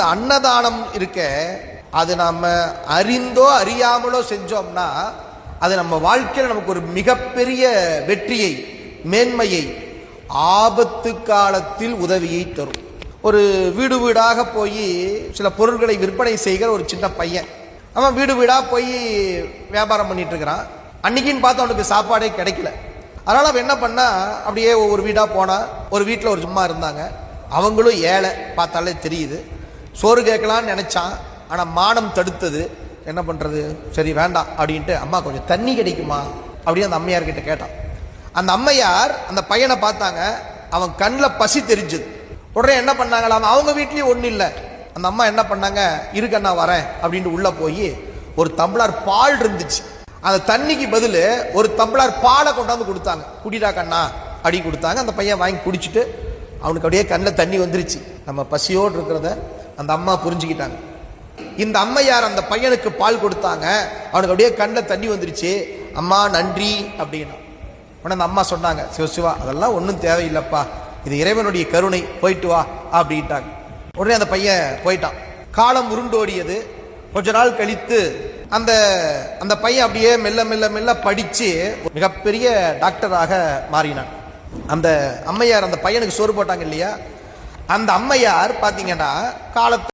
அன்னதானம் இருக்க அது நம்ம அறிந்தோ அறியாமலோ செஞ்சோம்னா அது நம்ம வாழ்க்கையில் நமக்கு ஒரு மிகப்பெரிய வெற்றியை, மேன்மையை, ஆபத்து காலத்தில் உதவியை தரும். ஒரு வீடு வீடாக போய் சில பொருட்களை விற்பனை செய்கிற ஒரு சின்ன பையன், அவன் வீடு வீடா போய் வியாபாரம் பண்ணிட்டு இருக்கிறான். அன்னைக்குன்னு பார்த்து அவனுக்கு சாப்பாடே கிடைக்கல. அதனால அவன் என்ன பண்ணா, அப்படியே ஒவ்வொரு வீடா போனா. ஒரு வீட்டில் ஒரு சும்மா இருந்தாங்க, அவங்களும் ஏழை, பார்த்தாலே தெரியுது. சோறு கேட்கலான்னு நினைச்சான், ஆனா மானம் தடுத்தது. என்ன பண்றது, சரி வேண்டாம் அப்படின்ட்டு, அம்மா கொஞ்சம் தண்ணி கிடைக்குமா அப்படின்னு அந்த அம்மையார் கிட்ட கேட்டான். அந்த அம்மையார் அந்த பையனை பார்த்தாங்க, அவன் கண்ணில் பசி தெரிஞ்சது. உடனே என்ன பண்ணாங்களாம், அவங்க வீட்லயும் ஒன்றும் இல்லை. அந்த அம்மா என்ன பண்ணாங்க, இருக்கண்ணா வரேன் அப்படின்ட்டு உள்ள போய் ஒரு டம்ளர் பால் இருந்துச்சு, அந்த தண்ணிக்கு பதில் ஒரு டம்ளர் பாலை கொண்டாந்து கொடுத்தாங்க. குடிடா கண்ணா அப்படி கொடுத்தாங்க. அந்த பையன் வாங்கி குடிச்சிட்டு அவனுக்கு அப்படியே கண்ணில் தண்ணி வந்துருச்சு. நம்ம பசியோடு இருக்கிறத அந்த அம்மா புரிஞ்சுக்கிட்டாங்க. இந்த அம்மையார் அந்த பையனுக்கு பால் கொடுத்தாங்க, அவனுக்கு அப்படியே கண்ணில் தண்ணி வந்துருச்சு. அம்மா நன்றி அப்படின்னா. உடனே அந்த அம்மா சொன்னாங்க, சிவசிவா அதெல்லாம் ஒன்றும் தேவையில்லைப்பா, இது இறைவனுடைய கருணை, போயிட்டு வா அப்படின்ட்டாங்க. உடனே அந்த பையன் போயிட்டான். காலம் உருண்டோடியது. கொஞ்ச நாள் கழித்து அந்த அந்த பையன் அப்படியே மெல்ல மெல்ல மெல்ல படிச்சு மிகப்பெரிய டாக்டராக மாறினான். அந்த அம்மையார் அந்த பையனுக்கு சோறு போட்டாங்க இல்லையா, அந்த அம்மையார் பாத்தீங்கன்னா காலத்து